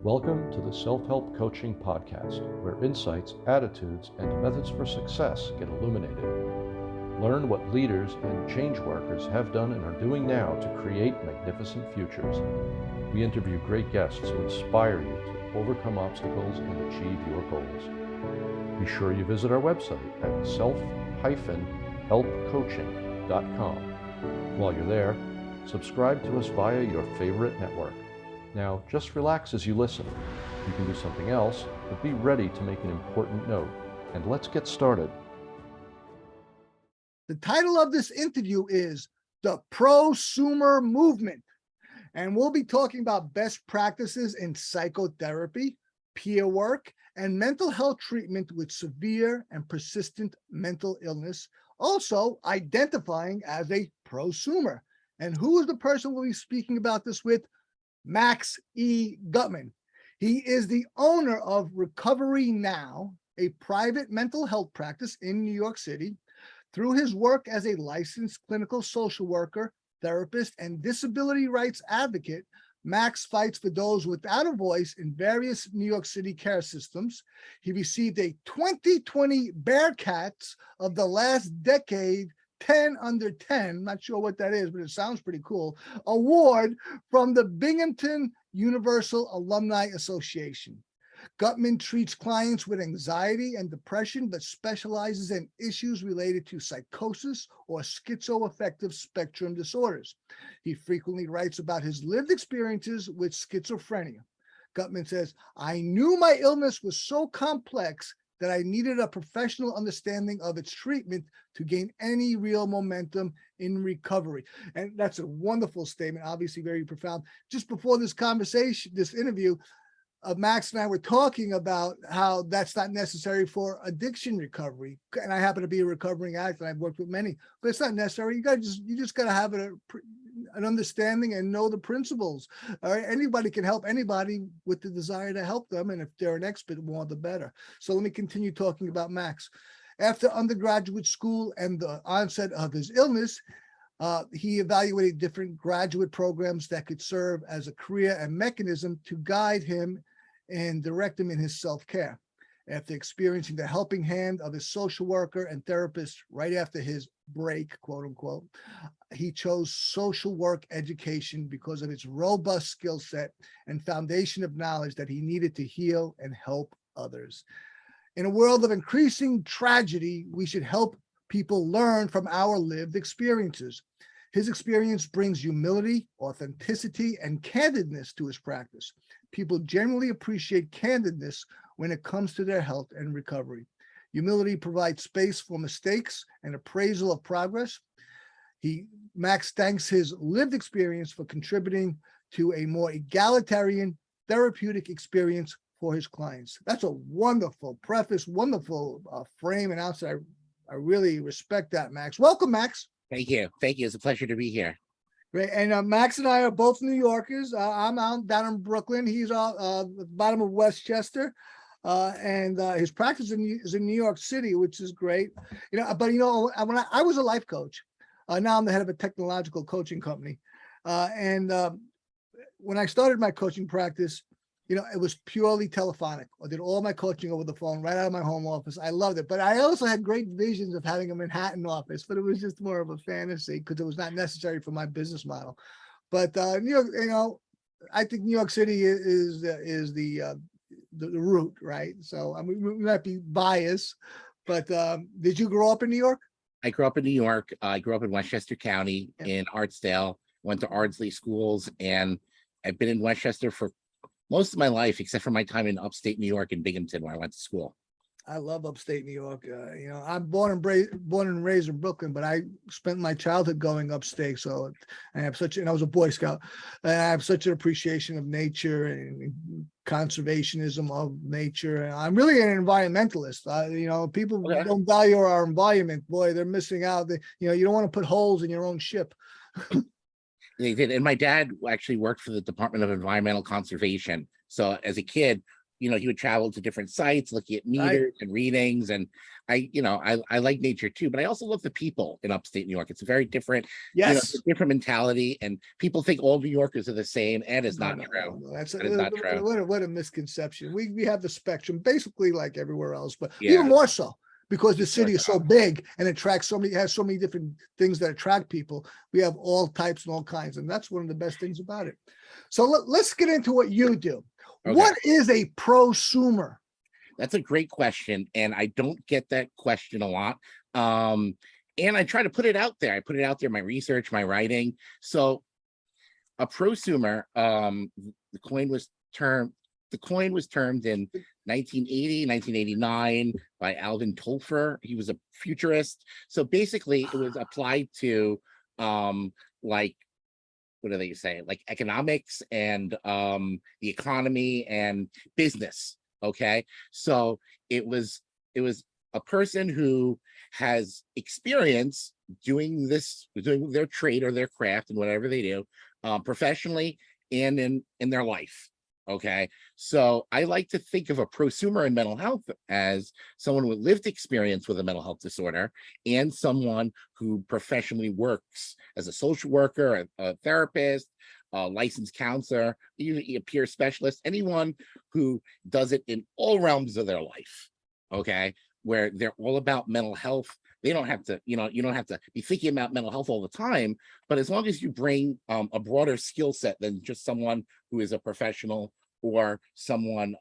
Welcome to the Self-Help Coaching Podcast, where insights, attitudes, and methods for success get illuminated. Learn what leaders and change workers have done and are doing now to create magnificent futures. We interview great guests who inspire you to overcome obstacles and achieve your goals. Be sure you visit our website at self-helpcoaching.com. While you're there, subscribe to us via your favorite network. Now, just relax as you listen. You can do something else, but be ready to make an important note. And let's get started. The title of this interview is The Prosumer Movement, and we'll be talking about best practices in psychotherapy, peer work, and mental health treatment with severe and persistent mental illness, also identifying as a prosumer. And who is the person we'll be speaking about this with? Max E. Guttman. He is the owner of Recovery Now, a private mental health practice in New York City. Through his work as a licensed clinical social worker, therapist, and disability rights advocate, Max fights for those without a voice in various New York City care systems. He received a 2020 Bearcats of the last decade 10 under 10, not sure what that is, but it sounds pretty cool, award from the Binghamton Universal Alumni Association. Guttman treats clients with anxiety and depression, but specializes in issues related to psychosis or schizoaffective spectrum disorders. He frequently writes about his lived experiences with schizophrenia. Guttman says, "I knew my illness was so complex that I needed a professional understanding of its treatment to gain any real momentum in recovery." And that's a wonderful statement, obviously very profound. Just before this conversation, this interview, Max and I were talking about how that's not necessary for addiction recovery. And I happen to be a recovering addict, and I've worked with many, but it's not necessary. You just got to have an understanding and know the principles. All right, anybody can help anybody with the desire to help them, and if they're an expert, more the better. So let me continue talking about Max. After undergraduate school and the onset of his illness, he evaluated different graduate programs that could serve as a career and mechanism to guide him and direct him in his self-care. After experiencing the helping hand of his social worker and therapist right after his break, quote unquote, he chose social work education because of its robust skill set and foundation of knowledge that he needed to heal and help others. In a world of increasing tragedy, we should help people learn from our lived experiences. His experience brings humility, authenticity, and candidness to his practice. People generally appreciate candidness when it comes to their health and recovery. Humility provides space for mistakes and appraisal of progress. Max thanks his lived experience for contributing to a more egalitarian therapeutic experience for his clients. That's a wonderful preface, wonderful frame and outset. I really respect that, Max. Welcome, Max. Thank you. Thank you. It's a pleasure to be here. Great. And Max and I are both New Yorkers. I'm out down in Brooklyn. He's at the bottom of Westchester. And his practice is in New York City, which is great. When I was a life coach, now I'm the head of a technological coaching company. When I started my coaching practice, it was purely telephonic. I did all my coaching over the phone, right out of my home office. I loved it. But I also had great visions of having a Manhattan office, but it was just more of a fantasy because it was not necessary for my business model. But New York, I think New York City is the root, right? So I mean, we might be biased, but did you grow up in New York? I grew up in New York. I grew up in Westchester County in Artsdale, went to Ardsley schools, and I've been in Westchester for most of my life, except for my time in upstate New York in Binghamton, where I went to school. I love upstate New York. I'm born and raised in Brooklyn, but I spent my childhood going upstate. So I was a Boy Scout, and I have such an appreciation of nature and conservationism of nature. And I'm really an environmentalist. People don't value our environment. Boy, they're missing out. You don't want to put holes in your own ship. They did. And my dad actually worked for the Department of Environmental Conservation. So as a kid, he would travel to different sites, looking at Right. meters and readings. And I like nature too, but I also love the people in upstate New York. It's a very different, it's Yes. a different mentality, and people think all New Yorkers are the same, and it's not true. No. That's That is not true. what a misconception. We have the spectrum basically like everywhere else, but Yeah. even more so because the city more is so big and has so many different things that attract people. We have all types and all kinds, and that's one of the best things about it. So let's get into what you do. Okay. What is a prosumer? That's a great question, and I don't get that question a lot. And I try to put it out there. I put it out there in my research, my writing. So a prosumer, the coin was termed in 1980, 1989 by Alvin Toepfer. He was a futurist. So basically it was applied to like, what do they say? Like economics and the economy and business. Okay. So it was a person who has experience doing their trade or their craft and whatever they do professionally and in their life. Okay. So I like to think of a prosumer in mental health as someone with lived experience with a mental health disorder and someone who professionally works as a social worker, a therapist, a licensed counselor, even a peer specialist, anyone who does it in all realms of their life. Okay. Where they're all about mental health. They don't have to, you don't have to be thinking about mental health all the time, but as long as you bring a broader skill set than just someone who is a professional or someone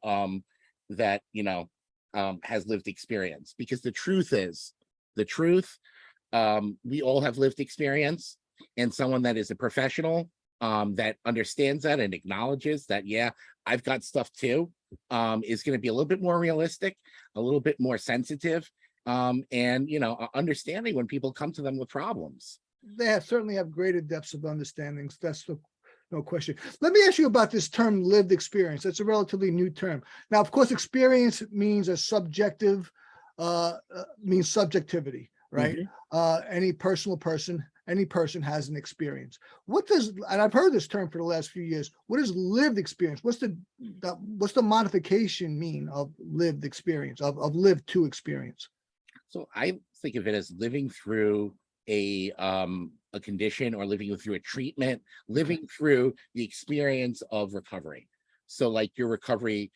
that, has lived experience. Because the truth, we all have lived experience, and someone that is a professional that understands that and acknowledges that, yeah, I've got stuff too, is going to be a little bit more realistic, a little bit more sensitive, and understanding when people come to them with problems. They certainly have greater depths of understandings. That's no question. Let me ask you about this term lived experience. That's a relatively new term. Now, of course, experience means means subjectivity, right? Any person has an experience. And I've heard this term for the last few years. What is lived experience? What's the modification mean of lived experience, of lived to experience? So I think of it as living through a condition, or living through a treatment, living through the experience of recovery. So like your recovery,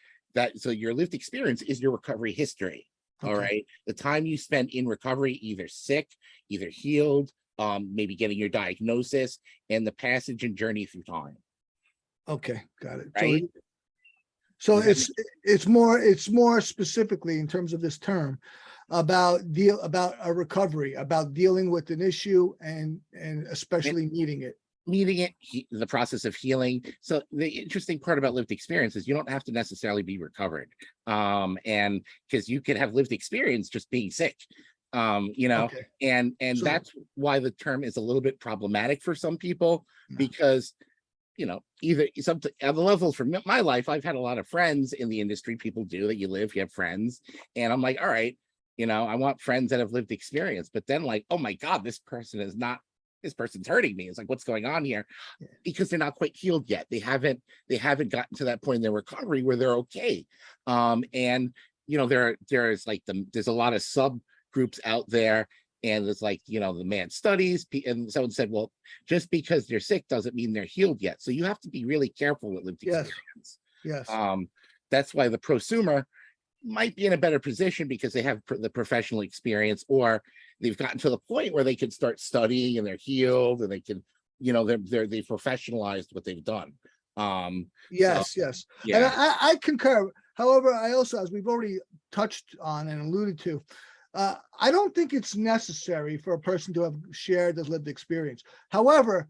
so your lived experience is your recovery history. All right. The time you spend in recovery, either sick, either healed, maybe getting your diagnosis, and the passage and journey through time. Okay, got it. Right. So it's more specifically in terms of this term about a recovery, about dealing with an issue and especially needing it, the process of healing. So the interesting part about lived experience is you don't have to necessarily be recovered, and because you could have lived experience just being sick, and so that's why the term is a little bit problematic for some people, because either something at the level for my life, I've had a lot of friends in the industry. People do that. You have friends, and I'm like, all right, I want friends that have lived experience. But then, like, oh my God, this person's hurting me. It's like, what's going on here? Because they're not quite healed yet. They haven't gotten to that point in their recovery where they're okay. And there's a lot of subgroups out there. And it's like, the man studies, and someone said, well, just because they're sick doesn't mean they're healed yet. So you have to be really careful with lived experience. Yes. That's why the prosumer might be in a better position, because they have the professional experience, or they've gotten to the point where they can start studying and they're healed, and they can, they've professionalized what they've done. Yes. Yeah. And I concur. However, I also, as we've already touched on and alluded to, I don't think it's necessary for a person to have shared the lived experience. However,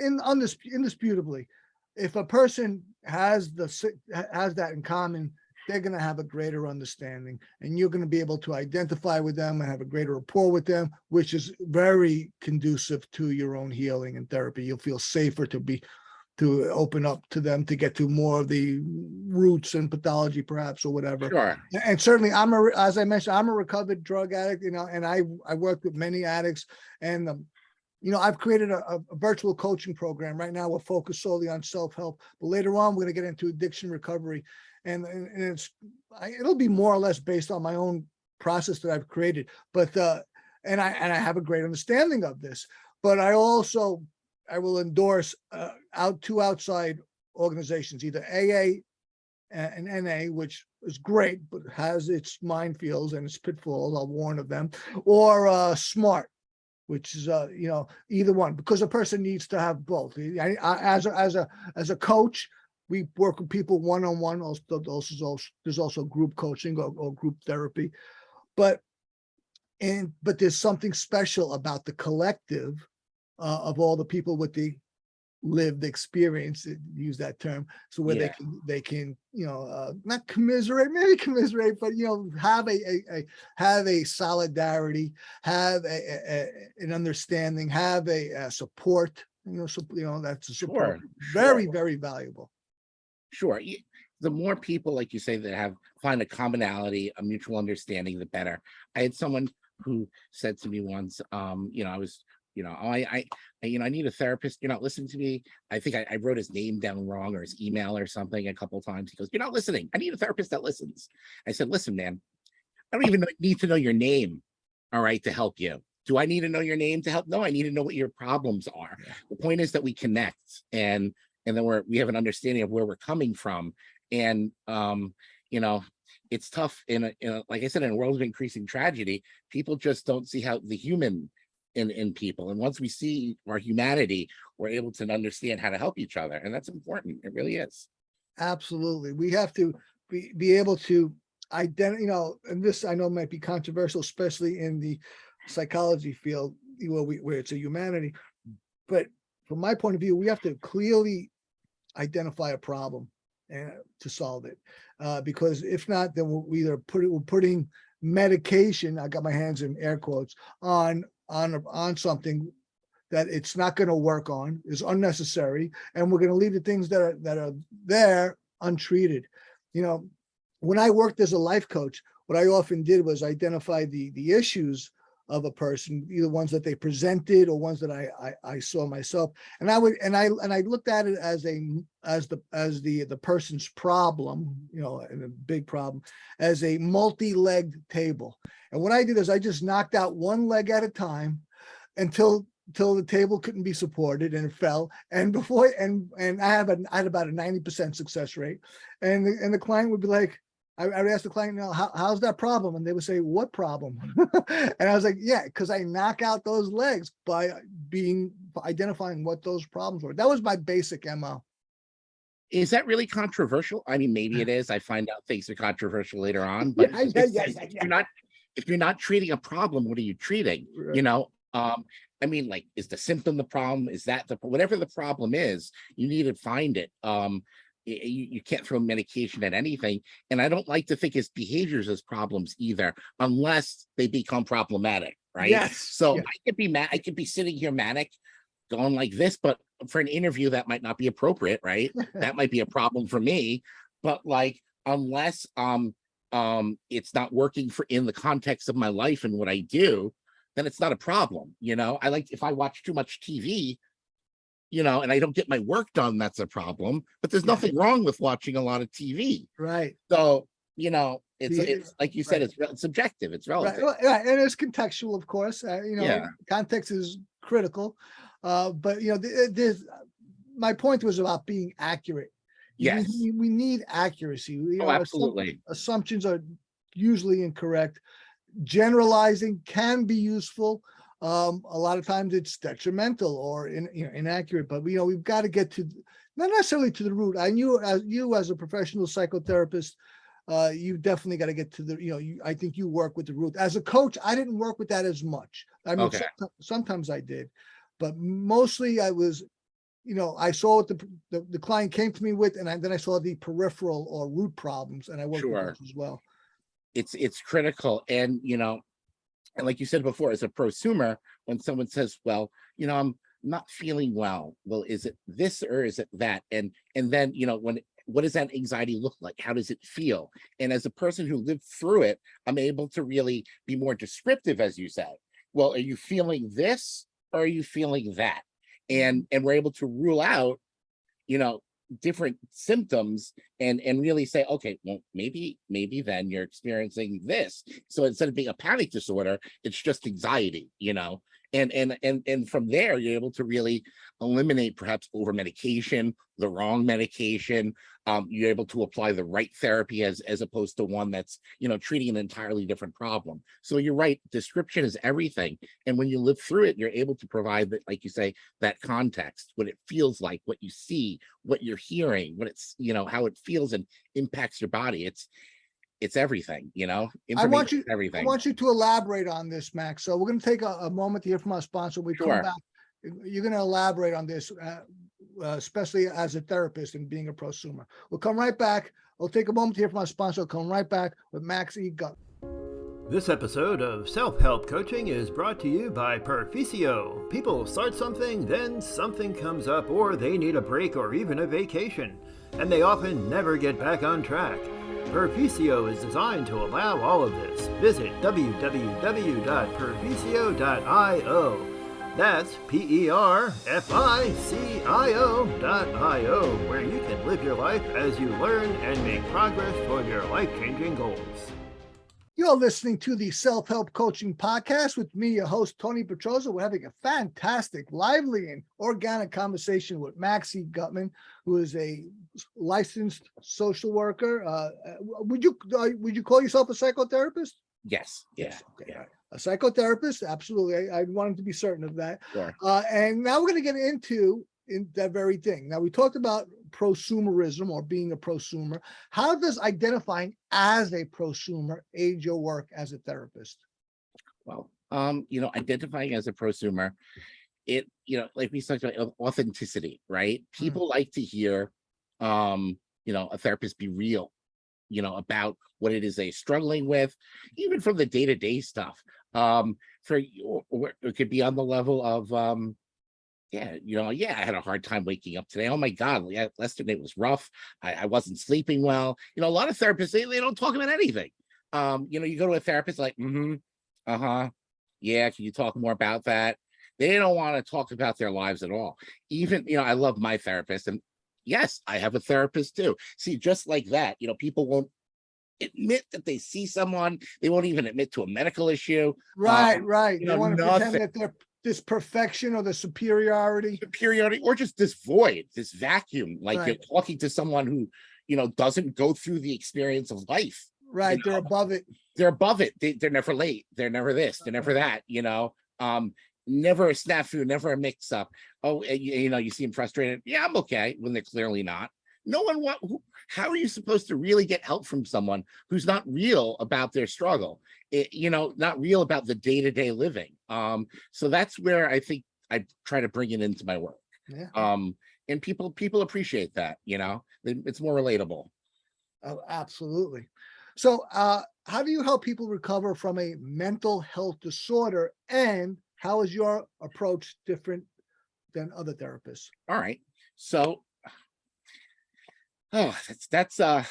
indisputably, if a person has that in common, they're going to have a greater understanding, and you're going to be able to identify with them and have a greater rapport with them, which is very conducive to your own healing and therapy. You'll feel safer to open up to them, to get to more of the roots and pathology, perhaps, or whatever. Sure. And certainly, as I mentioned, I'm a recovered drug addict, and I work with many addicts, and I've created a virtual coaching program right now. We're focused solely on self-help, but later on we're going to get into addiction recovery, and it'll be more or less based on my own process that I've created. But and I have a great understanding of this. But I will endorse two outside organizations, either AA and NA, which is great, but has its minefields and its pitfalls. I'll warn of them, or SMART, which is either one, because a person needs to have both. As a coach, we work with people one-on-one. Also, there's also group coaching or group therapy, but there's something special about the collective of all the people with the lived experience, use that term, so where they can not commiserate, maybe commiserate, but have a solidarity, have an understanding, have a support, that's a support. Very, very valuable. Sure. The more people, like you say, that find a commonality, a mutual understanding, the better. I had someone who said to me once, I was, I need a therapist. You're not listening to me. I think I wrote his name down wrong, or his email or something a couple of times. He goes, "You're not listening. I need a therapist that listens." I said, "Listen, man, I don't even need to know your name, all right, to help you. Do I need to know your name to help? No, I need to know what your problems are." Yeah. The point is that we connect, and then we have an understanding of where we're coming from. And it's tough in a like I said, in a world of increasing tragedy, people just don't see how the human in people. And once we see our humanity, we're able to understand how to help each other. And that's important. It really is. Absolutely. We have to be able to identify, and this I know might be controversial, especially in the psychology field, where it's a humanity. But from my point of view, we have to clearly identify a problem to solve it. Because if not, then we're putting medication, I got my hands in air quotes, on something that it's not going to work on, is unnecessary, and we're going to leave the things that are there untreated. When I worked as a life coach, what I often did was identify the issues of a person, either ones that they presented or ones that I saw myself, and I looked at it as the person's problem, and a big problem, as a multi-legged table. And what I did is I just knocked out one leg at a time until the table couldn't be supported and it fell. And I had about a 90% success rate. And the client would be like, I would ask the client, how's that problem? And they would say, what problem? And I was like, yeah, because I knock out those legs by identifying what those problems were. That was my basic MO. Is that really controversial? I mean, maybe it is. I find out things are controversial later on, but if you're not treating a problem, what are you treating? Right. I mean, like, is the symptom the problem? Is that whatever the problem is, you need to find it. You can't throw medication at anything. And I don't like to think of behaviors as problems either, unless they become problematic, right? Yes. So yes. I could be mad. I could be sitting here manic, going like this, but for an interview, that might not be appropriate, right? That might be a problem for me. But like, unless it's not working in the context of my life and what I do, then it's not a problem. I like, if I watch too much TV, and I don't get my work done, that's a problem. But there's nothing wrong with watching a lot of TV. Right. So, it's like you said, it's subjective, it's relative. Right. And it's contextual, of course. Context is critical. But my point was about being accurate. Yes. We need accuracy. Absolutely. Assumptions are usually incorrect. Generalizing can be useful. A lot of times it's detrimental or inaccurate, but we've got to get to, not necessarily to the root. You as a professional psychotherapist, you definitely got to get to the, I think you work with the root. As a coach, I didn't work with that as much. I mean, sometimes I did, but mostly I was, I saw what the client came to me with, and then I saw the peripheral or root problems, and I worked with those as well. It's critical. And, and like you said before, as a prosumer, when someone says, well, I'm not feeling well. Well, is it this or is it that? And then, what does that anxiety look like? How does it feel? And as a person who lived through it, I'm able to really be more descriptive, as you said. Well, are you feeling this? or are you feeling that? And we're able to rule out, you know, different symptoms and really say, okay, well, maybe then you're experiencing this. So instead of being a panic disorder, it's just anxiety, you know. And from there, you're able to really eliminate perhaps over medication, the wrong medication. You're able to apply the right therapy as opposed to one that's, you know, treating an entirely different problem. So you're right, description is everything. And when you live through it, you're able to provide that, like you say, that context, what it feels like, what you see, what you're hearing, what it's, you know, how it feels and impacts your body. It's everything, you know. I want Information is you everything. to elaborate on this, Max. So we're going to take a moment to hear from our sponsor. When we come Sure. back, you're going to elaborate on this, especially as a therapist and being a prosumer. We'll come right back. We'll take a moment to hear from our sponsor. We'll come right back with Max E. Guttman. This episode of Self-Help Coaching is brought to you by Perficio. People start something, then something comes up, or they need a break or even a vacation, and they often never get back on track. Perficio is designed to allow all of this. Visit www.perficio.io. That's PERFICIO.io, where you can live your life as you learn and make progress toward your life-changing goals. You're listening to the Self-Help Coaching Podcast with me, your host, Tony Petrozza. We're having a fantastic, lively, and organic conversation with Max E. Guttman, who is a licensed social worker. Would you call yourself a psychotherapist? Yes. Yeah. Okay. Yeah. A psychotherapist, absolutely. I wanted to be certain of that. Sure. And now we're going to get into that very thing. Now, we talked about prosumerism or being a prosumer. How does identifying as a prosumer aid your work as a therapist? Well, you know, identifying as a prosumer, it, you know, like we talked about authenticity, right? People like to hear, you know, a therapist be real, you know, about what it is they're struggling with, even from the day-to-day stuff. Or it could be on the level of, yeah, you know, yeah, I had a hard time waking up today. Oh my God, yesterday was rough. I wasn't sleeping well. You know, a lot of therapists, they don't talk about anything. You know, you go to a therapist like, yeah, can you talk more about that? They don't want to talk about their lives at all. Even, you know, I love my therapist, and yes, I have a therapist too. See, just like that, you know, people won't admit that they see someone. They won't even admit to a medical issue. Right. You They know, want to pretend that they're this perfection or the superiority, or just this void, this vacuum, like right. You're talking to someone who, you know, doesn't go through the experience of life. Right. You They're know? above it. They're above it. They're never late. They're never this. They're never that. You know, never a snafu, never a mix up. Oh, you know, you seem frustrated. Yeah, I'm okay, when they're clearly not. No one how are you supposed to really get help from someone who's not real about their struggle? You know, not real about the day-to-day living. So that's where I think I try to bring it into my work. Yeah. And people appreciate that, you know, it's more relatable. Oh, absolutely. So how do you help people recover from a mental health disorder, and how is your approach different than other therapists? All right. So that's I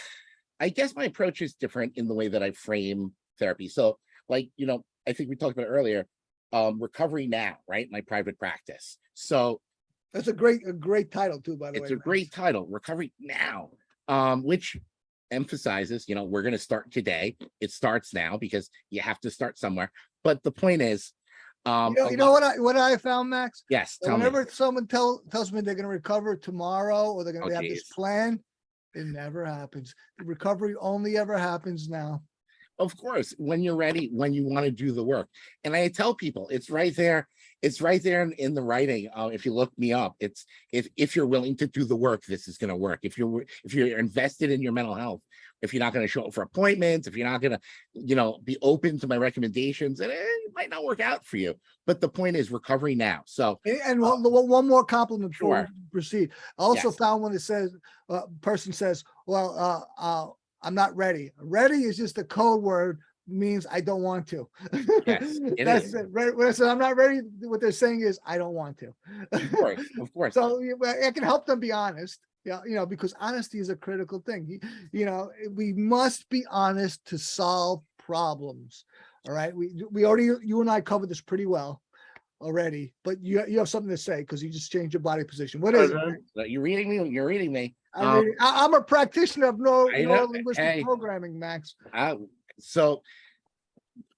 guess my approach is different in the way that I frame therapy. So, like, you know, I think we talked about earlier, recovery now, right? My private practice. So that's a great title too, by the way. It's a great title, recovery now, which emphasizes, you know, we're going to start today. It starts now because you have to start somewhere. But the point is, you know what I found, Max? Yes. Whenever someone tells me they're going to recover tomorrow or they're going to have this plan, it never happens. The recovery only ever happens now. Of course, when you're ready, when you want to do the work. And I tell people, it's right there. It's right there in the writing. If you look me up, it's if you're willing to do the work, this is going to work. If you're invested in your mental health, if you're not going to show up for appointments, if you're not going to, you know, be open to my recommendations, and it might not work out for you. But the point is recovery now. So, and one more compliment before Sure. we proceed. I also Yes. found when it says, person says, well, I'm not ready. Ready is just a code word, means I don't want to. Yes, it That's is. it. When I say I'm not ready, what they're saying is I don't want to. Of course. So I can help them be honest. Yeah, you know, because honesty is a critical thing. You know, we must be honest to solve problems. All right. We already, you and I covered this pretty well. already, but you have something to say because you just changed your body position. What is it? You're reading me. You're reading me. I'm a practitioner of I know. linguistic Hey. programming, Max. So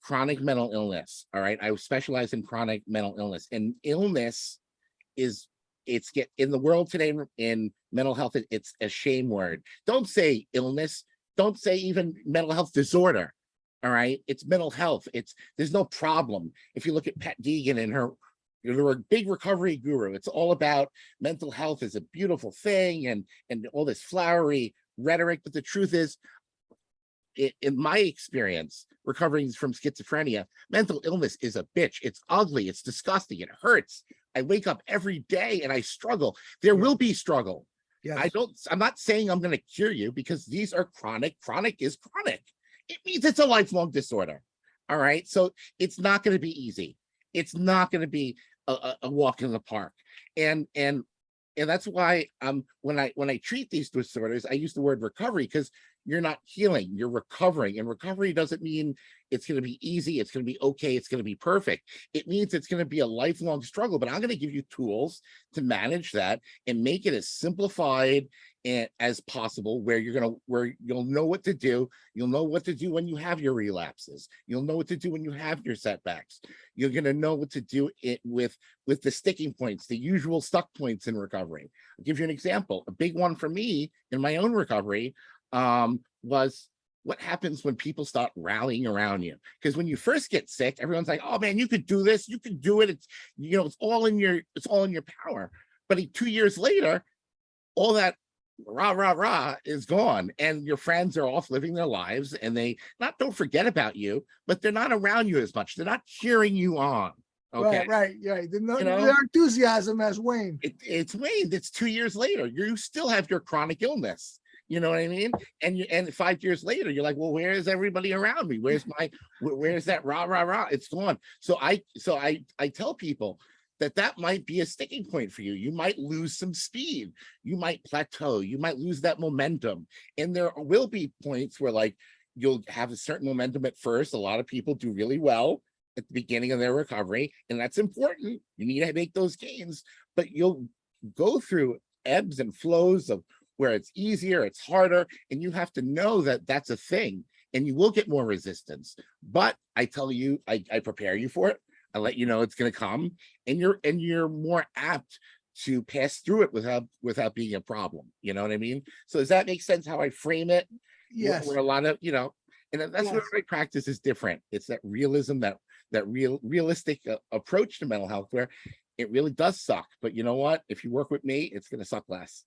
chronic mental illness. All right. I specialize in chronic mental illness, and illness is in the world today in mental health. It's a shame word. Don't say illness. Don't say even mental health disorder. All right. It's mental health. There's no problem. If you look at Pat Deegan and they're a big recovery guru. It's all about mental health is a beautiful thing and all this flowery rhetoric. But the truth is, in my experience, recovering from schizophrenia, mental illness is a bitch. It's ugly. It's disgusting. It hurts. I wake up every day and I struggle. There will be struggle. Yes. I'm not saying I'm going to cure you because these are chronic. Chronic is chronic. It means it's a lifelong disorder. All right. So it's not going to be easy. It's not going to be a walk in the park. And that's why when I treat these disorders, I use the word recovery, because you're not healing, you're recovering. And recovery doesn't mean it's going to be easy, it's going to be okay, it's going to be perfect. It means it's going to be a lifelong struggle, but I'm going to give you tools to manage that and make it as simplified as possible, where you'll know what to do. You'll know what to do when you have your relapses. You'll know what to do when you have your setbacks. You're going to know what to do with the sticking points, the usual stuck points in recovery. I'll give you an example. A big one for me in my own recovery was what happens when people start rallying around you. Because when you first get sick, everyone's like, oh man, you could do this, you could do it. It's all in your power. But 2 years later, all that rah is gone, and your friends are off living their lives, and they don't forget about you, but they're not around you as much. They're not cheering you on. Okay. Right. Their enthusiasm has waned. It's waned. It's 2 years later. You still have your chronic illness. You know what I mean? And 5 years later, you're like, well, where is everybody around me? Where's that rah? It's gone. So I tell people that might be a sticking point for you. You might lose some speed. You might plateau. You might lose that momentum. And there will be points where like you'll have a certain momentum at first. A lot of people do really well at the beginning of their recovery, and that's important. You need to make those gains, but you'll go through ebbs and flows of where it's easier, it's harder, and you have to know that that's a thing, and you will get more resistance. But I tell you, I prepare you for it. I let you know it's going to come, and you're more apt to pass through it without being a problem. You know what I mean? So does that make sense how I frame it? Yes. Where a lot of, and that's where my practice is different. It's that realism, that realistic approach to mental health, where it really does suck. But you know what? If you work with me, it's going to suck less.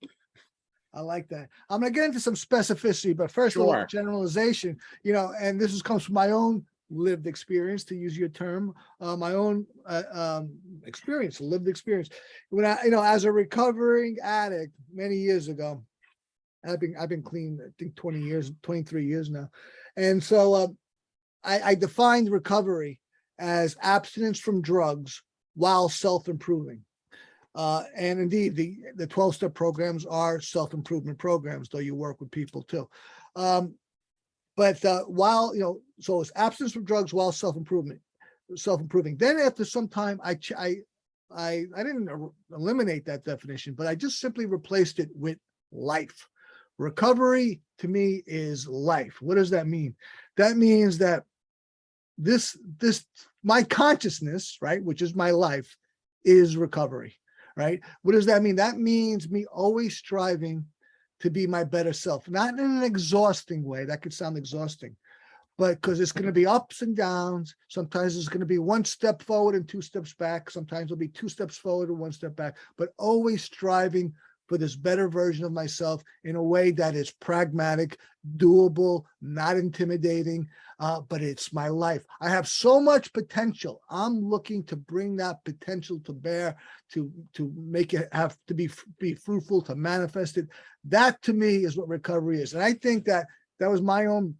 I like that. I'm going to get into some specificity, but first of all, generalization, and this comes from my own lived experience, to use your term, my own experience, lived experience. When I, as a recovering addict many years ago, I've been clean, I think 23 years now. And so I defined recovery as abstinence from drugs while self-improving. And indeed, the 12-step programs are self-improvement programs, though you work with people too. But while, so it's abstinence from drugs while self-improving. Then after some time, I didn't eliminate that definition, but I just simply replaced it with life. Recovery to me is life. What does that mean? That means that my consciousness, right, which is my life, is recovery. Right? What does that mean? That means me always striving to be my better self, not in an exhausting way. That could sound exhausting, but because it's going to be ups and downs. Sometimes it's going to be 1 step forward and 2 steps back. Sometimes it'll be 2 steps forward and 1 step back, but always striving for this better version of myself in a way that is pragmatic, doable, not intimidating, but it's my life. I have so much potential. I'm looking to bring that potential to bear, to make it have to be fruitful, to manifest it. That to me is what recovery is. And I think that was my own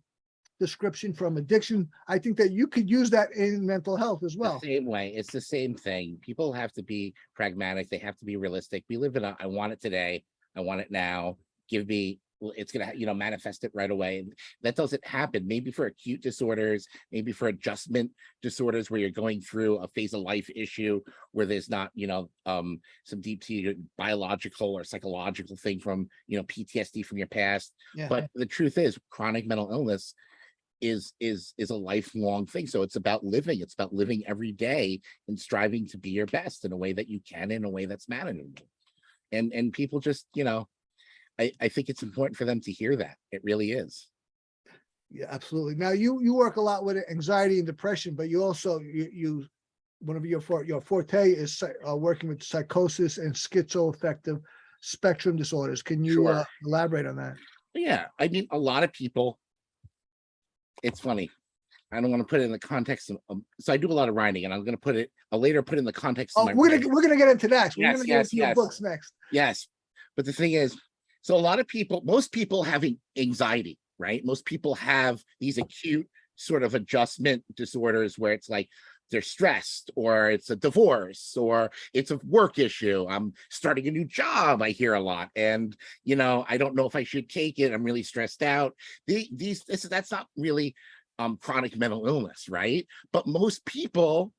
description from addiction. I think that you could use that in mental health as well. The same way. It's the same thing. People have to be pragmatic. They have to be realistic. We live in I want it today. I want it now. Give me it's going to, manifest it right away. And that doesn't happen. Maybe for acute disorders, maybe for adjustment disorders where you're going through a phase of life issue where there's not, some deep-seated biological or psychological thing from, PTSD from your past. Yeah. But the truth is, chronic mental illness is a lifelong thing. So it's about living. It's about living every day and striving to be your best in a way that you can, in a way that's manageable. And people just, I think it's important for them to hear that. It really is. Yeah, absolutely. Now you work a lot with anxiety and depression, but you also one of your forte is working with psychosis and schizoaffective spectrum disorders. Can you Sure. Elaborate on that? Yeah, I mean, a lot of people. It's funny. I don't want to put it in the context of. So I do a lot of writing, and I'll later put it in the context of Oh, my. we're gonna get into that. We're Yes, gonna yes, get into your yes. books next. Yes, but the thing is, so a lot of people, most people have anxiety, right? Most people have these acute sort of adjustment disorders where it's like they're stressed, or it's a divorce, or it's a work issue. I'm starting a new job, I hear a lot, and I don't know if I should take it. I'm really stressed out. That's not really chronic mental illness, right? But most people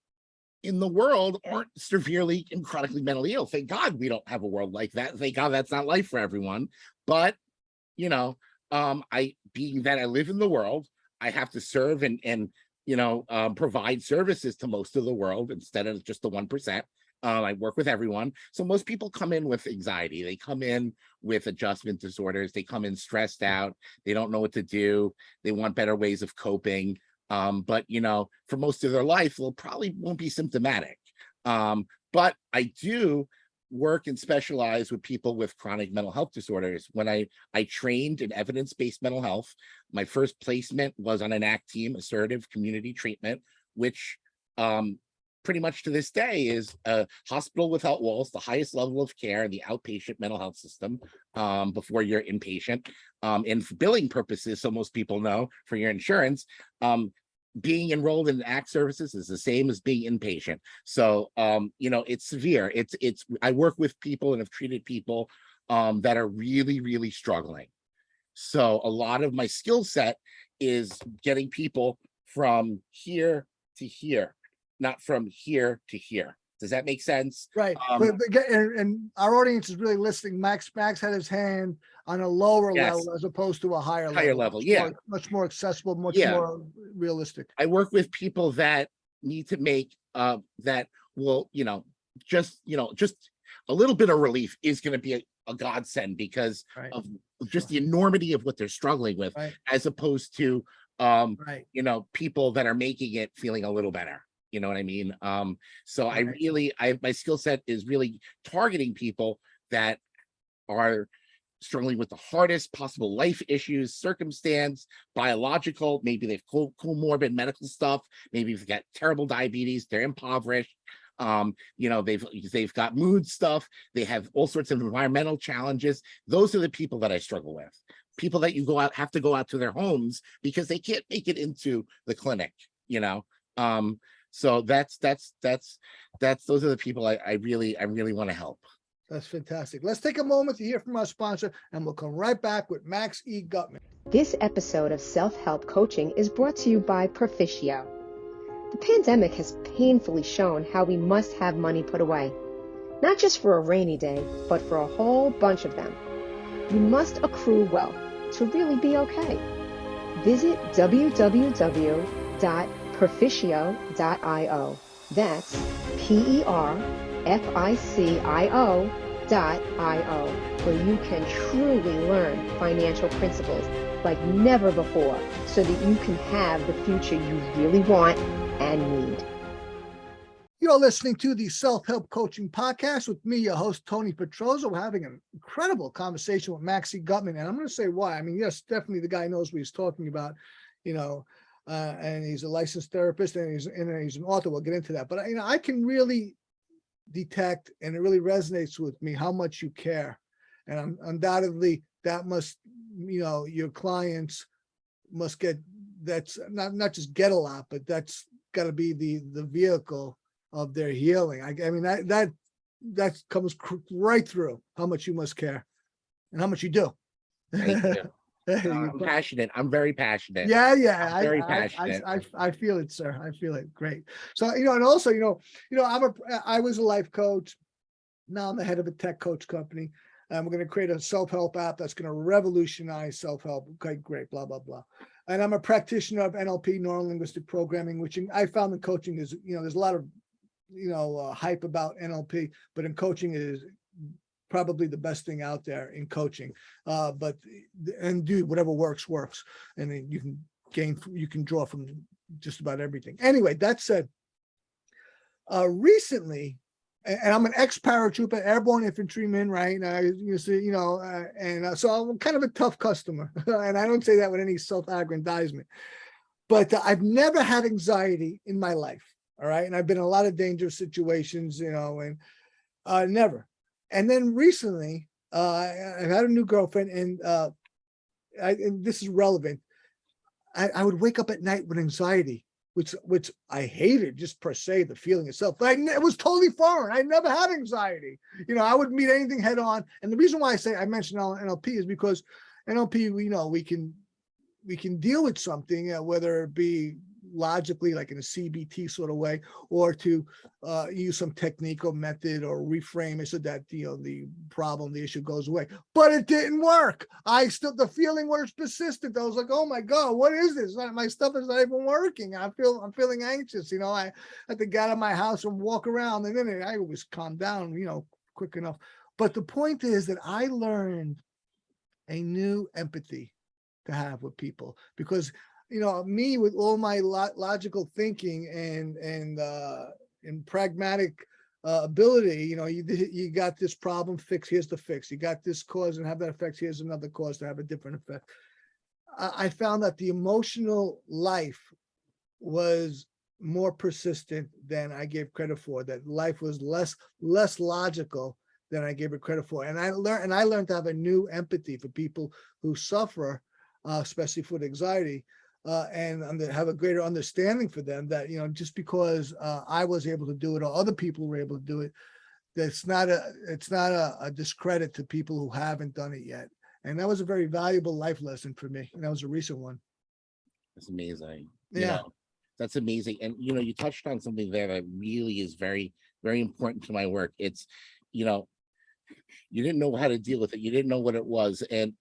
in the world aren't severely and chronically mentally ill. Thank God we don't have a world like that. Thank God that's not life for everyone. But being that I live in the world, I have to serve and provide services to most of the world instead of just the 1%. I work with everyone. So most people come in with anxiety. They come in with adjustment disorders. They come in stressed out. They don't know what to do. They want better ways of coping. But for most of their life, they'll probably won't be symptomatic. But I do work and specialize with people with chronic mental health disorders. When I trained in evidence-based mental health, my first placement was on an ACT team, assertive community treatment, which pretty much to this day is a hospital without walls, the highest level of care in the outpatient mental health system before you're inpatient. And for billing purposes, so most people know, for your insurance, being enrolled in ACT services is the same as being inpatient. So, it's severe. I work with people and have treated people that are really, really struggling. So a lot of my skill set is getting people from here to here, not from here to here. Does that make sense? Right. And our audience is really listening. Max had his hand on a lower Yes. level as opposed to a higher level. Yeah. Much more accessible, much Yeah. more realistic. I work with people that need to make that will, just a little bit of relief is going to be a godsend because Right. of just the enormity of what they're struggling with, Right. as opposed to Right. people that are making it feeling a little better. You know what I mean? So Right. my skill set is really targeting people that are struggling with the hardest possible life issues, circumstance, biological, maybe they've comorbid medical stuff, maybe they've got terrible diabetes, they're impoverished, they've got mood stuff, they have all sorts of environmental challenges. Those are the people that I struggle with. People that have to go out to their homes because they can't make it into the clinic, so that's those are the people I really want to help. That's fantastic. Let's take a moment to hear from our sponsor, and we'll come right back with Max E. Guttman. This episode of Self-Help Coaching is brought to you by Proficio. The pandemic has painfully shown how we must have money put away, not just for a rainy day, but for a whole bunch of them. You must accrue wealth to really be okay. Visit www.perficio.io. That's PERFICIO.io, where you can truly learn financial principles like never before so that you can have the future you really want and need. You're listening to the Self-Help Coaching Podcast with me, your host, Tony Petrozza. We're having an incredible conversation with Max E. Guttman, and I'm going to say why. I mean, yes, definitely the guy knows what he's talking about, and he's a licensed therapist and he's an author. We'll get into that. But, I can really detect, and it really resonates with me, how much you care. And undoubtedly that must, your clients must get, that's not just get a lot, but that's got to be the vehicle of their healing. I mean, that comes right through how much you must care and how much you do. Thank you. You I'm passionate. I'm very passionate. Yeah, yeah, I'm very passionate. I feel it, sir. I feel it. Great. So, and also, I was a life coach. Now I'm the head of a tech coach company. And we're going to create a self-help app that's going to revolutionize self-help. Okay, great, blah, blah, blah. And I'm a practitioner of NLP, neuro-linguistic programming, which I found in coaching is, there's a lot of, hype about NLP, but in coaching it is probably the best thing out there in coaching. And do whatever works. And then you can draw from just about everything. Anyway, that said, recently, and I'm an ex-paratrooper, airborne infantryman, right? So I'm kind of a tough customer, and I don't say that with any self-aggrandizement, but I've never had anxiety in my life, all right? And I've been in a lot of dangerous situations, and never. And then recently, I had a new girlfriend, and this is relevant. I would wake up at night with anxiety, which I hated just per se, the feeling itself. But it was totally foreign. I never had anxiety. I would meet anything head on. And the reason why I mentioned NLP is because NLP, we can deal with something, whether it be logically, like in a CBT sort of way, or to use some technique or method or reframe it so that the issue goes away. But it didn't work. The feeling was persistent. I was like, oh my God, what is this? My stuff is not even working. I'm feeling anxious. I had to get out of my house and walk around, and then I always calm down, quick enough. But the point is that I learned a new empathy to have with people, because me with all my logical thinking and pragmatic ability, you got this problem, fix, here's the fix. You got this cause and have that effect, here's another cause to have a different effect. I found that the emotional life was more persistent than I gave credit for, that life was less logical than I gave it credit for. And I learned to have a new empathy for people who suffer, especially with anxiety. And have a greater understanding for them that, just because I was able to do it or other people were able to do it, it's not a discredit to people who haven't done it yet. And that was a very valuable life lesson for me. And that was a recent one. That's amazing. Yeah. That's amazing. And, you touched on something there that really is very, very important to my work. It's, you didn't know how to deal with it. You didn't know what it was. And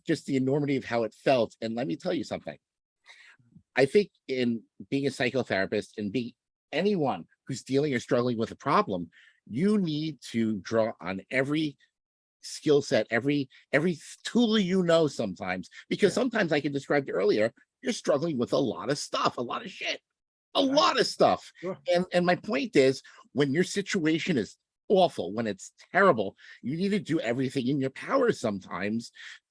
just the enormity of how it felt. And let me tell you something. I think in being a psychotherapist and being anyone who's dealing or struggling with a problem, you need to draw on every skill set, every tool sometimes, because sometimes, like I described earlier, you're struggling with a lot of stuff, a lot of shit, a lot of stuff. Sure. And my point is, when your situation is awful, when it's terrible, you need to do everything in your power sometimes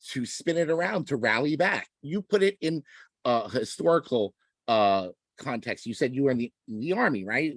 to spin it around, to rally back. You put it in a historical context. You said you were in the army, right?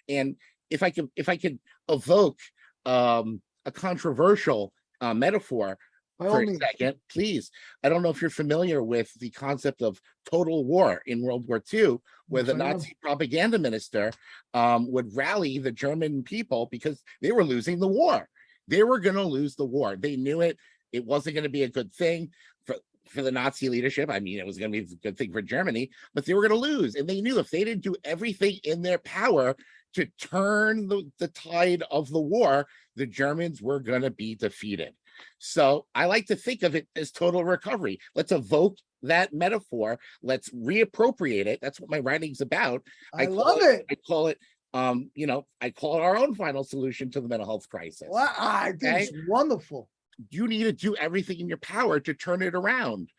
And if I could evoke a controversial metaphor for a second, please. I don't know if you're familiar with the concept of total war in World War II, where the Nazi propaganda minister would rally the German people because they were losing the war. They were going to lose the war. They knew it. It wasn't going to be a good thing for the Nazi leadership. I mean, it was going to be a good thing for Germany, but they were going to lose. And they knew if they didn't do everything in their power to turn the tide of the war, the Germans were going to be defeated. So I like to think of it as total recovery. Let's evoke that metaphor. Let's reappropriate it. That's what my writing's about. I love it. I call it, I call it our own final solution to the mental health crisis. Well, I think it's wonderful. You need to do everything in your power to turn it around.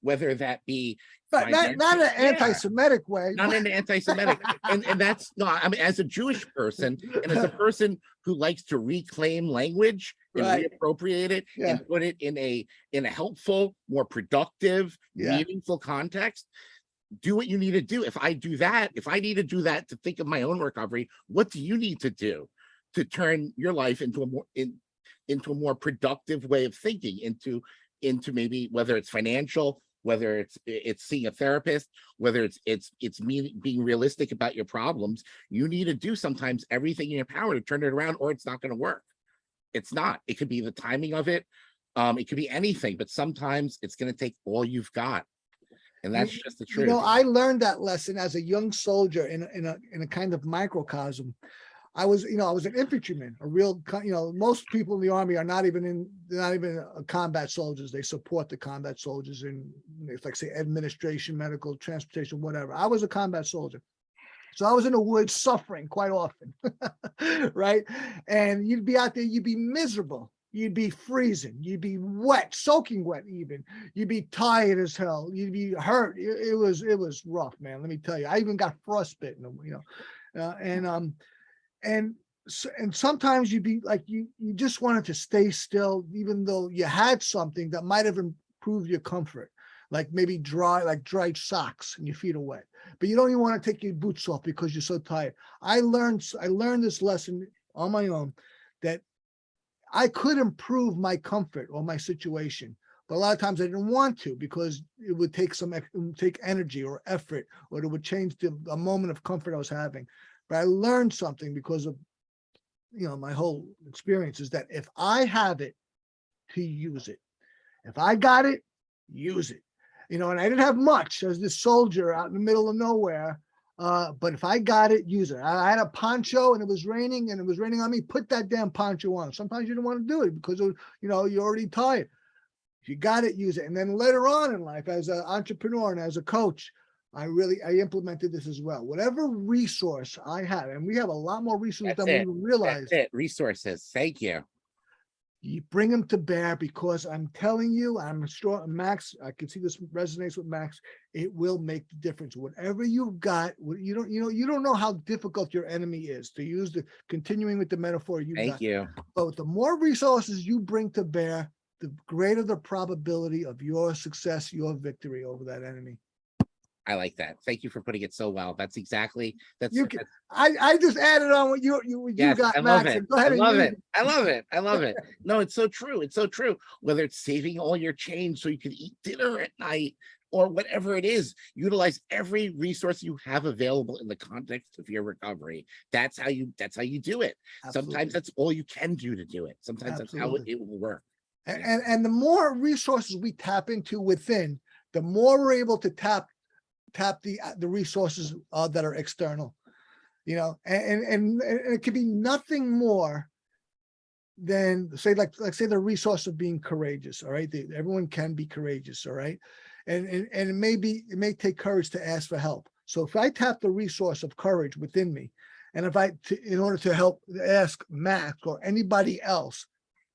Whether that be, but not an anti-Semitic way. Not an anti-Semitic. and that's not, I mean, as a Jewish person and as a person who likes to reclaim language and reappropriate it and put it in a helpful, more productive, meaningful context, do what you need to do. If I do that, if I need to do that to think of my own recovery, what do you need to do to turn your life into a more productive way of thinking, into maybe, whether it's financial, whether it's seeing a therapist, whether it's being realistic about your problems. You need to do sometimes everything in your power to turn it around, or it's not going to work. It's not. It could be the timing of it. It could be anything, but sometimes it's going to take all you've got. And that's just the truth. I learned that lesson as a young soldier in a kind of microcosm. I was an infantryman, a real, most people in the Army are they're not even combat soldiers. They support the combat soldiers in, like, say, administration, medical, transportation, whatever. I was a combat soldier. So I was in the woods suffering quite often, right? And you'd be out there, you'd be miserable. You'd be freezing. You'd be wet, soaking wet even. You'd be tired as hell. You'd be hurt. It was rough, man. Let me tell you. I even got frostbitten, and sometimes you'd be like, you just wanted to stay still, even though you had something that might have improved your comfort, like maybe dried socks and your feet are wet, but you don't even want to take your boots off because you're so tired. I learned this lesson on my own, that I could improve my comfort or my situation, but a lot of times I didn't want to, because it would take energy or effort, or it would change a moment of comfort I was having. But I learned something because of, my whole experience, is that if I have it, to use it. If I got it, use it. And I didn't have much as this soldier out in the middle of nowhere. But if I got it, use it. I had a poncho and it was raining on me. Put that damn poncho on. Sometimes you don't want to do it because you're already tired. If you got it, use it. And then later on in life, as an entrepreneur and as a coach, I implemented this as well. Whatever resource I have, and we have a lot more resources than we even realize. That's it. Resources. Thank you. You bring them to bear, because I'm telling you, I'm sure Max, I can see this resonates with Max. It will make the difference. Whatever you've got, you don't know how difficult your enemy is, to use continuing with the metaphor. Thank you. But the more resources you bring to bear, the greater the probability of your success, your victory over that enemy. I like that. Thank you for putting it so well. That's exactly I just added on what you yes, got, I Max. love it. Go ahead. I love it. No, it's so true. It's so true. Whether it's saving all your change so you can eat dinner at night, or whatever it is, utilize every resource you have available in the context of your recovery. That's how you do it. Absolutely. Sometimes that's all you can do to do it. Sometimes Absolutely. That's how it will work. And the more resources we tap into within, the more we're able to tap the resources that are external, and it could be nothing more than say the resource of being courageous. All right. Everyone can be courageous. All right. And it may take courage to ask for help. So if I tap the resource of courage within me, and in order to help, ask Max or anybody else,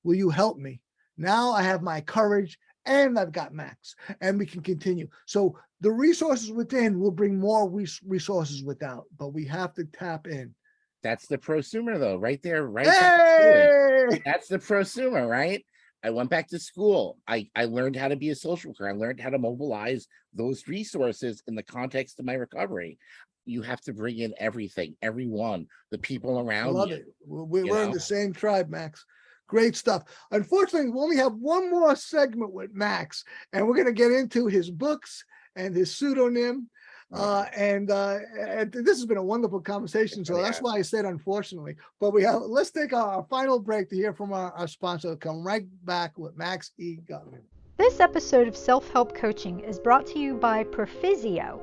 will you help me? Now I have my courage and I've got Max, and we can continue. So the resources within will bring more resources without, but we have to tap in. That's the prosumer, though, right there, right? Hey! That's the prosumer, right? I went back to school. I learned how to be a social worker. I learned how to mobilize those resources in the context of my recovery. You have to bring in everything, everyone, the people around you. I love it. We're in the same tribe, Max. Great stuff. Unfortunately, we only have one more segment with Max, and we're going to get into his books and his pseudonym. And this has been a wonderful conversation. So that's why I said unfortunately. But let's take our final break to hear from our sponsor. We'll come right back with Max E. Guttman. This episode of Self-Help Coaching is brought to you by Perfizio.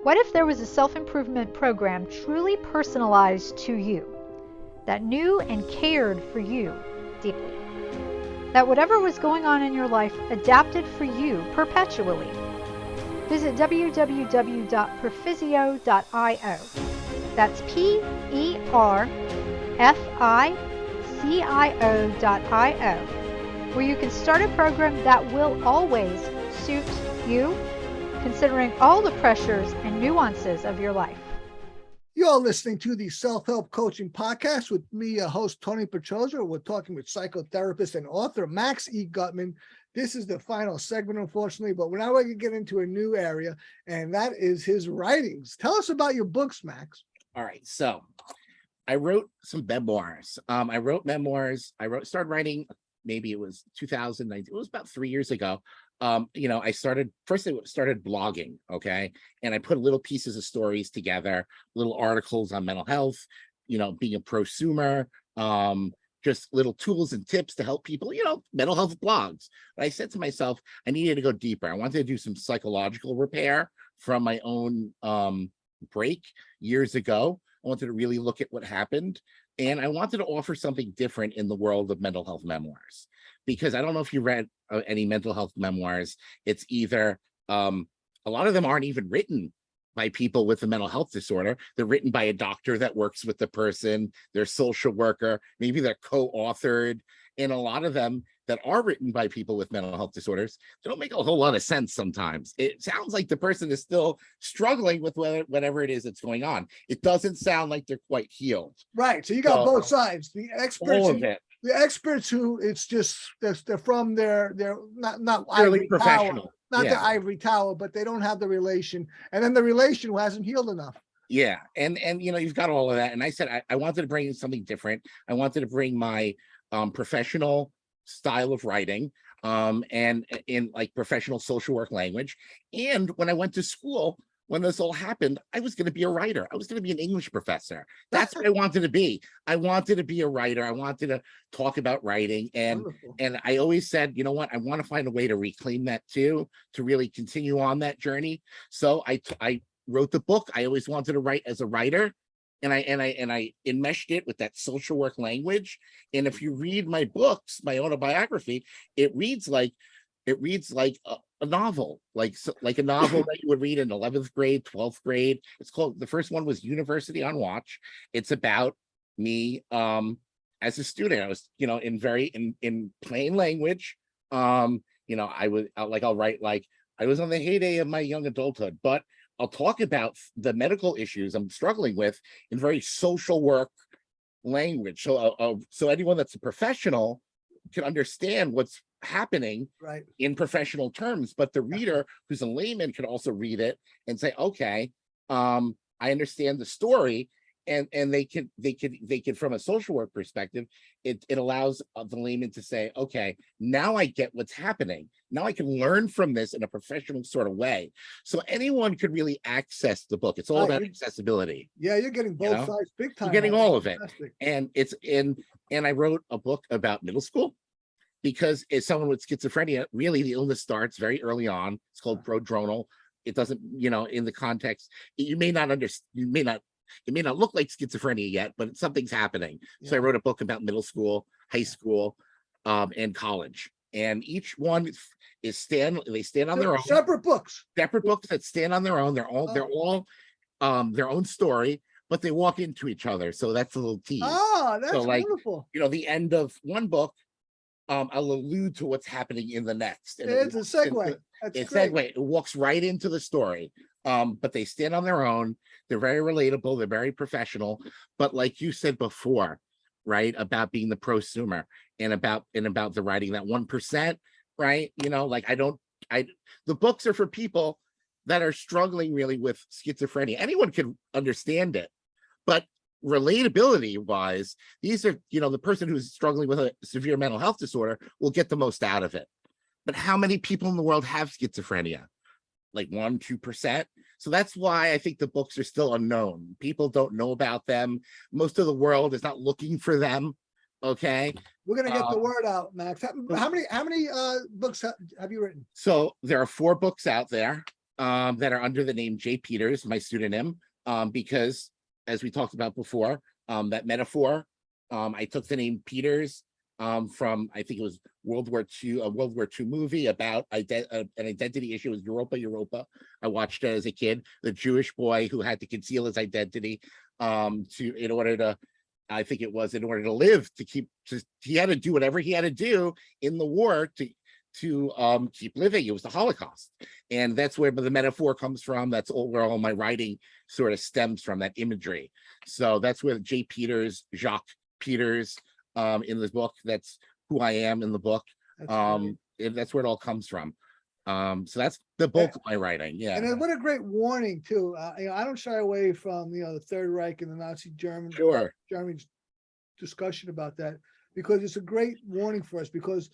What if there was a self-improvement program truly personalized to you, that knew and cared for you deeply, that whatever was going on in your life adapted for you perpetually? Visit www.perfizio.io. That's PERFICIO.io, where you can start a program that will always suit you, considering all the pressures and nuances of your life. You're listening to the Self-Help Coaching Podcast with me, host Tony Petrozza. We're talking with psychotherapist and author Max E. Guttman. This is the final segment, unfortunately, but now we're going to get into a new area, and that is his writings. Tell us about your books, Max. All right. So I wrote some memoirs. I started writing, maybe it was 2019. It was about 3 years ago. I started blogging. Okay. And I put little pieces of stories together, little articles on mental health, being a prosumer, just little tools and tips to help people, mental health blogs. But I said to myself, I needed to go deeper. I wanted to do some psychological repair from my own break years ago. I wanted to really look at what happened. And I wanted to offer something different in the world of mental health memoirs, because I don't know if you read any mental health memoirs. It's either, a lot of them aren't even written by people with a mental health disorder. They're written by a doctor that works with the person, their social worker, maybe they're co-authored. And a lot of them that are written by people with mental health disorders, they don't make a whole lot of sense sometimes. It sounds like the person is still struggling with whatever it is that's going on. It doesn't sound like they're quite healed. Right. So you got both sides. The All experts, of it. the experts who it's just they're from their not Purely ivory professional. tower, not Yeah. the ivory tower, but they don't have the relation, and then the relation who hasn't healed enough. Yeah. And you've got all of that. And I said, I wanted to bring in something different. I wanted to bring my professional style of writing, and in like professional social work language. And when I went to school, when this all happened, I was going to be a writer. I was going to be an English professor. That's what I wanted to be. I wanted to be a writer. I wanted to talk about writing. And Wonderful. and I always said, you know what, I want to find a way to reclaim that too, to really continue on that journey. So I wrote the book. I always wanted to write as a writer. And I enmeshed it with that social work language. And if you read my books, my autobiography, it reads like a novel, like a novel that you would read in 11th grade, 12th grade. It's called, the first one was University on Watch. It's about me as a student. I was, in plain language. I would I'll write like I was on the heyday of my young adulthood, but I'll talk about the medical issues I'm struggling with in very social work language. So anyone that's a professional can understand what's happening Right. in professional terms, but the reader who's a layman can also read it and say, okay, I understand the story. And they can from a social work perspective, it allows the layman to say, okay, now I get what's happening. Now I can learn from this in a professional sort of way. So anyone could really access the book. It's all about accessibility. Yeah, you're getting both sides big time. You're getting all of it. Fantastic. And and I wrote a book about middle school, because as someone with schizophrenia, really the illness starts very early on. It's called prodromal. It doesn't, in the context, it may not look like schizophrenia yet, but something's happening. So I wrote a book about middle school, high school, and college. And each one they stand on their own. Separate books that stand on their own. They're all their own story, but they walk into each other. So that's a little tease. Oh, that's so wonderful. The end of one book, I'll allude to what's happening in the next. And It's a segue. It's segue. It walks right into the story. But they stand on their own. They're very relatable. They're very professional. But like you said before, right, about being the prosumer and about the writing, that 1%, right? The books are for people that are struggling really with schizophrenia. Anyone can understand it, but relatability wise, these are, the person who's struggling with a severe mental health disorder will get the most out of it. But how many people in the world have schizophrenia? Like 1-2%. So that's why I think the books are still unknown. People don't know about them. Most of the world is not looking for them. Okay. We're gonna get the word out, Max. How many books have you written? So there are 4 books out there that are under the name J. Peters, my pseudonym, because as we talked about before, that metaphor, I took the name Peters from, I think it was World War II movie about an identity issue. It was Europa. I watched it as a kid. The Jewish boy who had to conceal his identity in order to live, he had to do whatever he had to do in the war to keep living. It was the Holocaust, and that's where the metaphor comes from. That's where all my writing sort of stems from, that imagery. So that's where J. Peters, Jacques Peters, in this book, that's who I am in the book. That's where it all comes from. So that's the bulk of my writing. Yeah. And then what a great warning too. I don't shy away from the Third Reich and the Nazi Germany discussion about that, because it's a great warning for us, because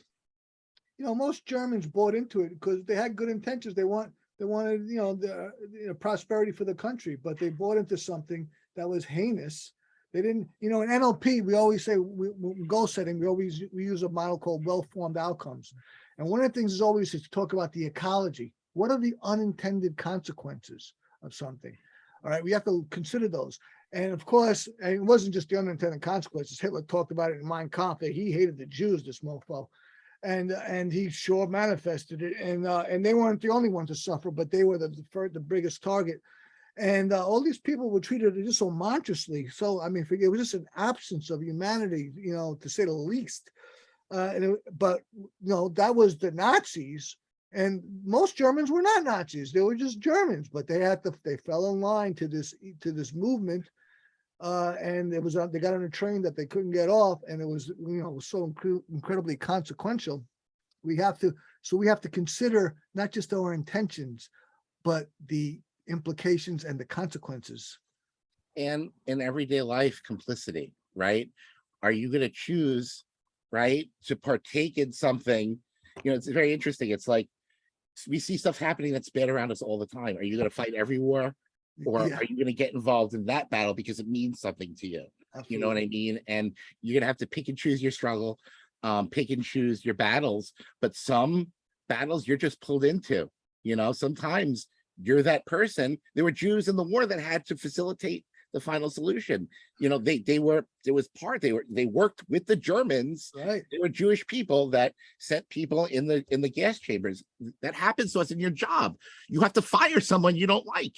most Germans bought into it because they had good intentions. They wanted the prosperity for the country, but they bought into something that was heinous, They didn't, in NLP, we always say goal setting, we use a model called well-formed outcomes. And one of the things is always to talk about the ecology. What are the unintended consequences of something? All right, we have to consider those. And of course, and it wasn't just the unintended consequences. Hitler talked about it in Mein Kampf. He hated the Jews, this mofo. And he sure manifested it. And they weren't the only ones to suffer, but they were the biggest target. And all these people were treated just so monstrously. So, I mean, it was just an absence of humanity, to say the least. But that was the Nazis. And most Germans were not Nazis. They were just Germans, but they fell in line to this movement. And they got on a train that they couldn't get off. And it was, so incredibly consequential. We have to consider not just our intentions, but the implications and the consequences. And in everyday life, complicity, right? Are you going to choose, right, to partake in something? It's very interesting. It's like we see stuff happening that's bad around us all the time. Are you going to fight every war, or are you going to get involved in that battle because it means something to you? Absolutely. You know what I mean? And you're going to have to pick and choose your struggle, pick and choose your battles. But some battles you're just pulled into. Sometimes you're that person. There were Jews in the war that had to facilitate the final solution. They worked with the Germans. Right. They were Jewish people that sent people in the gas chambers. That happens to us in your job. You have to fire someone you don't like,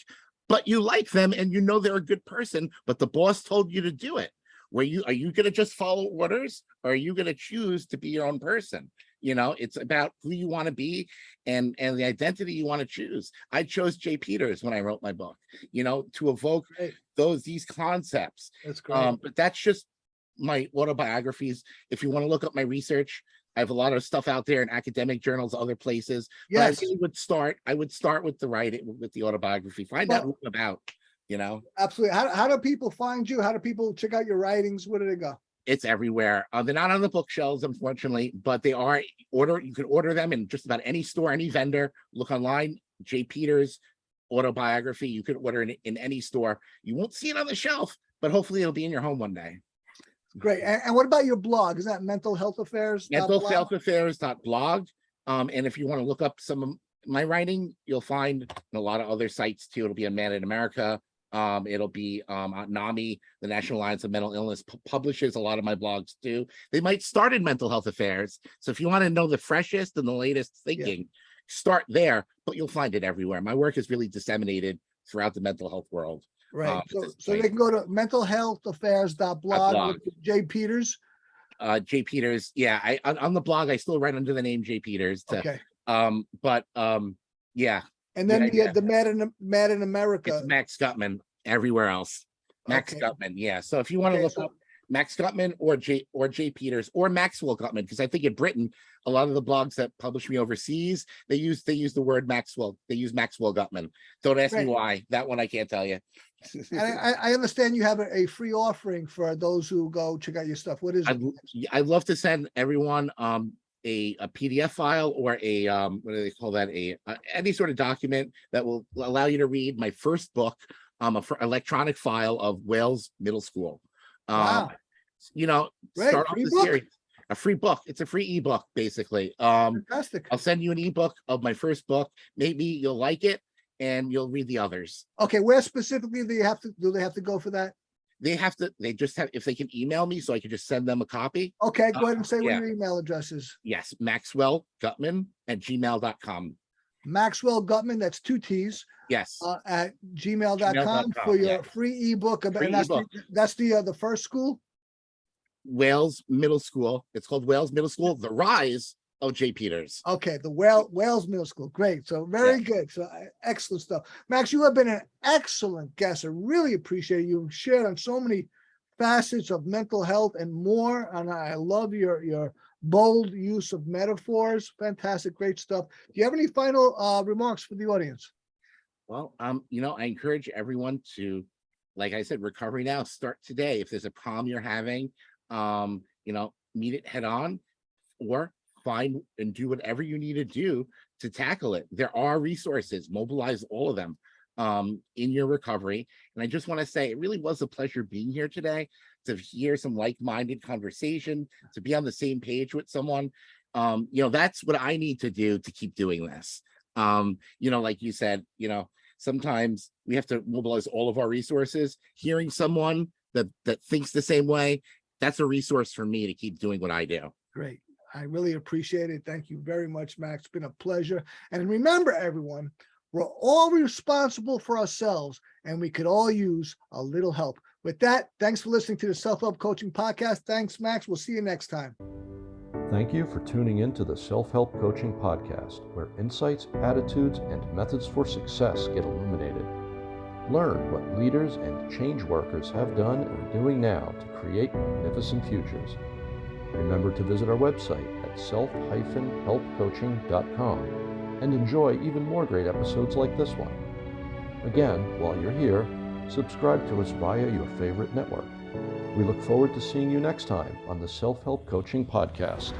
but you like them and they're a good person, but the boss told you to do it. Are you going to just follow orders, or are you going to choose to be your own person? It's about who you want to be and the identity you want to choose. I chose J. Peters when I wrote my book, to evoke these concepts. That's great. But that's just my autobiographies. If you want to look up my research, I have a lot of stuff out there in academic journals, other places. Yes. But I would start with the writing, with the autobiography. Find out what I'm about, Absolutely. How do people find you? How do people check out your writings? Where do they go? It's everywhere. They're not on the bookshelves, unfortunately, but they are. You can order them in just about any store, any vendor. Look online, J. Peters autobiography. You could order it in any store. You won't see it on the shelf, but hopefully it'll be in your home one day. Great. And what about your blog? Is that Mental Health Affairs? Mentalhealthaffairs.blog. And if you want to look up some of my writing, you'll find a lot of other sites too. It'll be a Man in America. It'll be NAMI, the National Alliance of Mental Illness, publishes a lot of my blogs too. They might start in mental health affairs. So if you want to know the freshest and the latest thinking, start there, but you'll find it everywhere. My work is really disseminated throughout the mental health world. Right. So they can go to mentalhealthaffairs.blog with J. Peters. J. Peters. Yeah. On the blog, I still write under the name J. Peters. Okay. Yeah. And then the Mad in America. It's Max Guttman everywhere else. Max Guttman. Yeah. So if you want to look up Max Guttman or J. Peters or Maxwell Guttman, because I think in Britain, a lot of the blogs that publish me overseas, they use the word Maxwell. They use Maxwell Guttman. Don't ask me why. That one I can't tell you. And I understand you have a free offering for those who go check out your stuff. What is it? I'd love to send everyone a PDF file or a what do they call that? Any sort of document that will allow you to read my first book, electronic file of Wales Middle School. Wow. Start off the series. A free book. It's a free ebook, basically. Fantastic. I'll send you an ebook of my first book. Maybe you'll like it and you'll read the others. Okay, where specifically do they have to go for that? They just have, if they can email me so I can just send them a copy. Okay, go ahead and say what your email address is. Yes, maxwellguttman@gmail.com. Maxwell Guttman, that's 2 T's. Yes. At gmail.com for your free ebook. That's the first school? Wales Middle School. It's called Wales Middle School, The Rise of J. Peters. Okay, the Wales Middle School. Great. So very good. So excellent stuff. Max, you have been an excellent guest. I really appreciate it. You've shared on so many facets of mental health and more. And I love your bold use of metaphors. Fantastic, great stuff. Do you have any final remarks for the audience? Well, I encourage everyone to, like I said, recovery now, start today. If there's a problem you're having, meet it head on, or find and do whatever you need to do to tackle it. There are resources, mobilize all of them. in your recovery. And I just want to say it really was a pleasure being here today to hear some like-minded conversation, to be on the same page with someone. That's what I need to do to keep doing this. Like you said, sometimes we have to mobilize all of our resources. Hearing someone that thinks the same way, that's a resource for me to keep doing what I do. Great. I really appreciate it. Thank you very much, Max. It's been a pleasure. And remember, everyone, we're all responsible for ourselves, and we could all use a little help. With that, thanks for listening to the Self-Help Coaching Podcast. Thanks, Max. We'll see you next time. Thank you for tuning in to the Self-Help Coaching Podcast, where insights, attitudes, and methods for success get illuminated. Learn what leaders and change workers have done and are doing now to create magnificent futures. Remember to visit our website at self-helpcoaching.com and enjoy even more great episodes like this one. Again, while you're here, subscribe to us via your favorite network. We look forward to seeing you next time on the Self-Help Coaching Podcast.